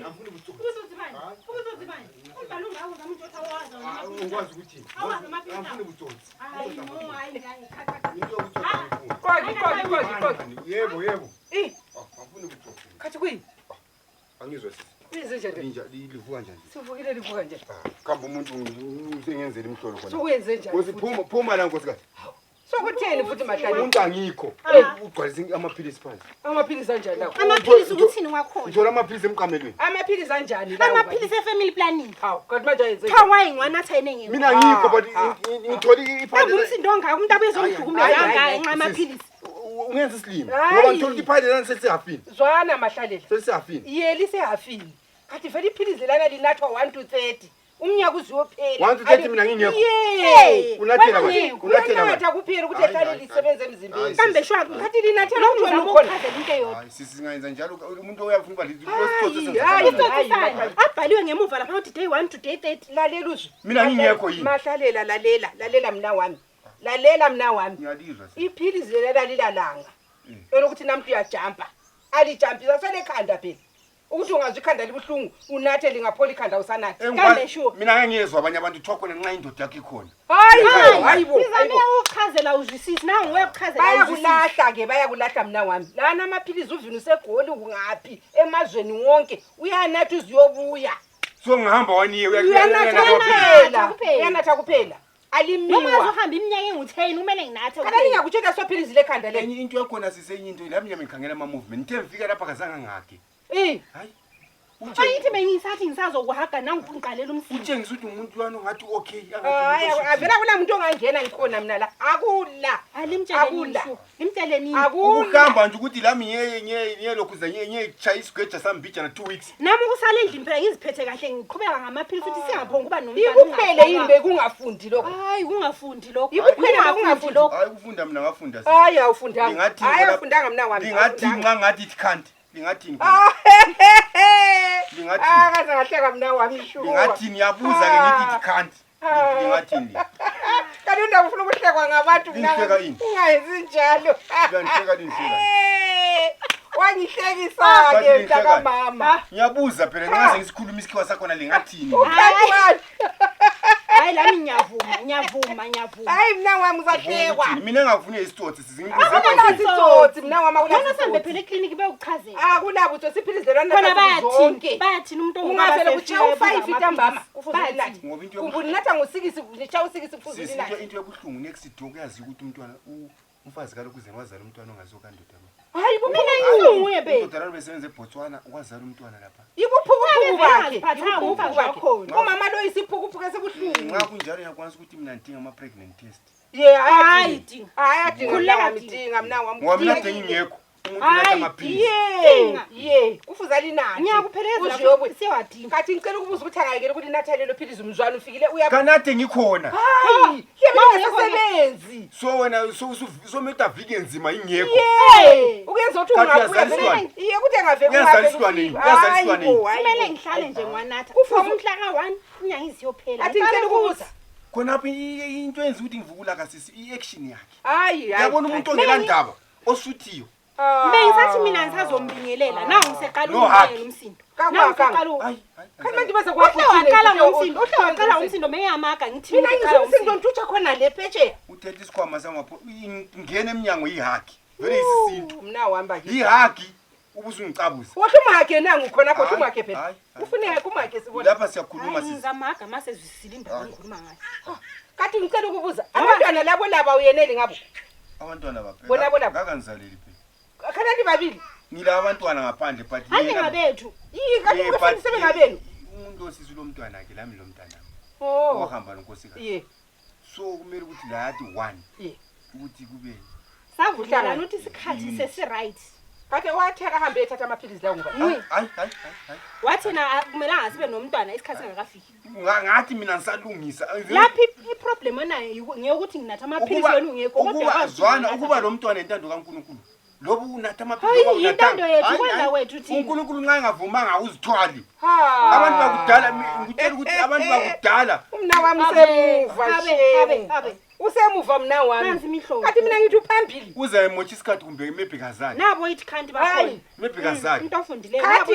Angifuni ubutsotsi. Ubuzozibani. Ubuzozibani. Umbhalo ngawo zamuntu othawaza. Ungikwazi ukuthi. Angifuni ubutsotsi. Hayi no, hayi hayi. Into yobutsotsi angifuni. Kodwa. Yebo. Angifuni ubutsotsi. Khathi kuyini? Angizwe sisi. Izinjani? Linja livuka njani? Sivukile livuka nje. Kambe umuntu usengenzela imhlolo khona. Sokuyenze njani? Ngosi phuma la nkosikazi. Sokutheni futhi mahlali? Umuntu angikho. Ugcwalisa amaphilisi phansi. Amaphilisi anjani lawo? Amaphilisi ukuthini wakhona? Ngithola amaphilisi emqamelweni. Amaphilisi anjani lawo? Amaphilisi e-family planning. Hawu, kanti manje ayenze. Cha wayingwanatha yenenge. Mina ngikho but ngitholi Kambe umsindo ongaka umuntu abezomhlukumeza ngenxa amaphilisi. Ungenza isilimo. Ngoba ngithola iphayile lana selisehafini. Zwana mahlalela. Selisehafini. Yeli sehafini. Kathi vele iphilisi lana linathwa 1 to 30. Umnyaka uziyophela. 1 to 30 mina ngingekho. Unathela kwathi. Unatha kuphela ukuthi ehlale lisebenze emzimbeni. Kambe shwa Kathi linathela lokho ukuthi lokho ukhona. chaza into eyodwa. Hayi singayenza njalo umuntu oyafuna ukuba Hayi, abhaliwe ngemuva lapha uthi day 1 to day 30. Lalela uzwe. Mina ngingekho yini? Mahlalela lalela mna wami. Lalela mna wami. Ngiyalizwa. Iphilisi lela lilalanga. Elokuthi namhla uyajampa. Alijampisa selekhanda phela. Ukuthi ungazwe ikhanda libuhlungu unathe lingaphola ikhanda usanathi. Kambe sure. Mina ngiyezwa abanye abantu thokho nenxa indoda yakhe ikhona. Hayibo. Izame ukuchazela uzwisisi nangu uyakuchazela bayakulahla mna wami. Lana amaphilisi uvini usegoli ungaphi emazweni wonke uyanatha uziyobuya. So ngihamba waniye Uyanatha kuphela. Alimiwa. Noma uzohamba iminyaka engu10 kumele nginathe. Kana ngiyakutshela sophilisi lekhanda le. enye into yakhona sisenye into lami ngikhangela ama movement ngithe ngifika lapha kazange ngakhe. Hayi. Ayithi bengisathi ngisazokuhaga nangu ngiqalela umsindo. Utshengisa ukuthi umuntu wani ngathi okay Hayi avela kula muntu ongangena ngikhona mina la. Akula. Alimtshele imtshele nini? ukuhamba nje ukuthi lami ngiye lokhu ngiye chaya isigweja sambija na 2 weeks. Nami kusale endlini phela ngiziphethe kahle ngiqhubeka ngamaphilisi futhi singaphonga kuba nomntwana. Ikuphele yini bekungafundi lokho? Hayi kungafundi lokho. Ikuphele bekungafundi lokho. Hayi ukufunda mina ngafunda. Hayi awufundanga. Hayi awufundanga mina wami. Lingathi ngathi it can't. Lingathi akaze ngahleka mina wami shuwa. Lingathi niyabuza ke ngithi it can't. Lingathi ni. Kanti unda ufuna ukuhlekwa ngabantu mina. Ungayenzi njalo. Uyanhleka linhleka. Wangihlekisa ke mntaka mama. Ngiyabuza phela ngaze ngisikhuluma isikhiwa sakho na lingathini. Hayi lami ngiyavuma. Hayi mina wami uzahlekwa. Mina ngafuna isitsotsi sizingibuze. Isitsotsi mina wami Wena sambe phela eclinic bekuchazela. Akulabo uthi siphilizwe lana Khona bayathini umuntu ongavela ukuthi u5 itambama kufuze ilathi. Ngoba into Kumbuni nathi ngosikisi ngisha usikisi kufuze ilathi. into yobuhlungu next dog uyazi ukuthi umntwana umfazi kaloku kuze wazala umntwana ongazokandoda. Hayi Mina ngiyunguye be. Indoda lo besebenza eBotswana ukwazala umntwana lapha. Ibuphukuphuku bakhe. Phathanga umfazi wakho. Umama lo isiphukuphuku esibuhlungu. Nxa kunjalo yakwanisa ukuthi mina ngidinga ama pregnant test. Hayi dinga. Khuleka midinga mina wami. Ngoba mina ngingekho. Umuntu natha amaphilisi. Kufuza linani. Ngiyakupheleza siyawadinga. Kathi ngicela ukubuza ukuthi angayekela ukuthi nathale lo philizi umzwana ufikile uya. Kanade ngikhona. Hayi, ngisebenzi. So wena so meta viki enzima ingekho. Ukuyenza ukuthi ungabuya. Iye ukuthi engaveki uyazaliswana nini? Kumele ngihlale nje ngwanatha. Kufuze umhla ka1 inyanga isiyophela. Athi ngicela ukubuza. Khonapha into enza ukuthi ngivukula kasisi iaction yakhe. Hayi, yabona umuntu ongelandaba osuthiyo. Bengisathi mina ngisazombingelela nangu ngiseqala ukungena umsindo. Hayi. Kanti manje bese waqala ngomsindo. Waqala umsindo meyamaga ngithi mina ngizomsindo ntutsha khona le phetshe. Uthethe isikhwama samapho ngene eminyango yihaki. Vele isisinto. Mina wahamba ke. Yihaki ubusungicabuza. Wathi umake nangu khona kodwa umake phela. Ufuneka kumake sibona. Lapha siyakhuluma sisi. Ngamaga mase zwisile indaba engikhuluma ngayo. Kathi ngicela ukubuza abantwana labo laba uyeneli ngabo. Abantwana baphela. Bona Kakanzaleli phela. Khona libabili. Ngila abantwana ngaphandle but Hayi ngabethu. Kanti kufanele sibe ngabenu. Umuntu osisi lo mntwana wakhe lami lo mntwana. Oh. Wahamba nonkosikazi. So kumele ukuthi la yathi 1. Ukuthi kube savudlana uthi isikhathi sesiright. Kade watheka ahambe ethatha amaphilisi la ngoba. Hayi. Wathina kumelanga sibe nomntwana isikhathi singakafiki. Ngathi mina ngisalungisa. Lapha iproblem onayo ngiyokuthi nginatha amaphilisi wena ungekho kodwa ukuba lo mntwana intando kaNkulunkulu. Lobu unatha amaphilisi ngoba unathanga. Intando yethu kwenza wethu thina. uNkulunkulu nxa engavumanga uzithwali. Abantu bakudala ngitshela ukuthi abantu bakudala umna wami semuva abe usemuva mna wami. Nansi imihlobo. Kathi mina ngithi uphambili. Uza emotsha isikhathi kumbe maybe kazali. Nabo ithi kanti bakhona. Maybe kazali. Into ofundileyo nabo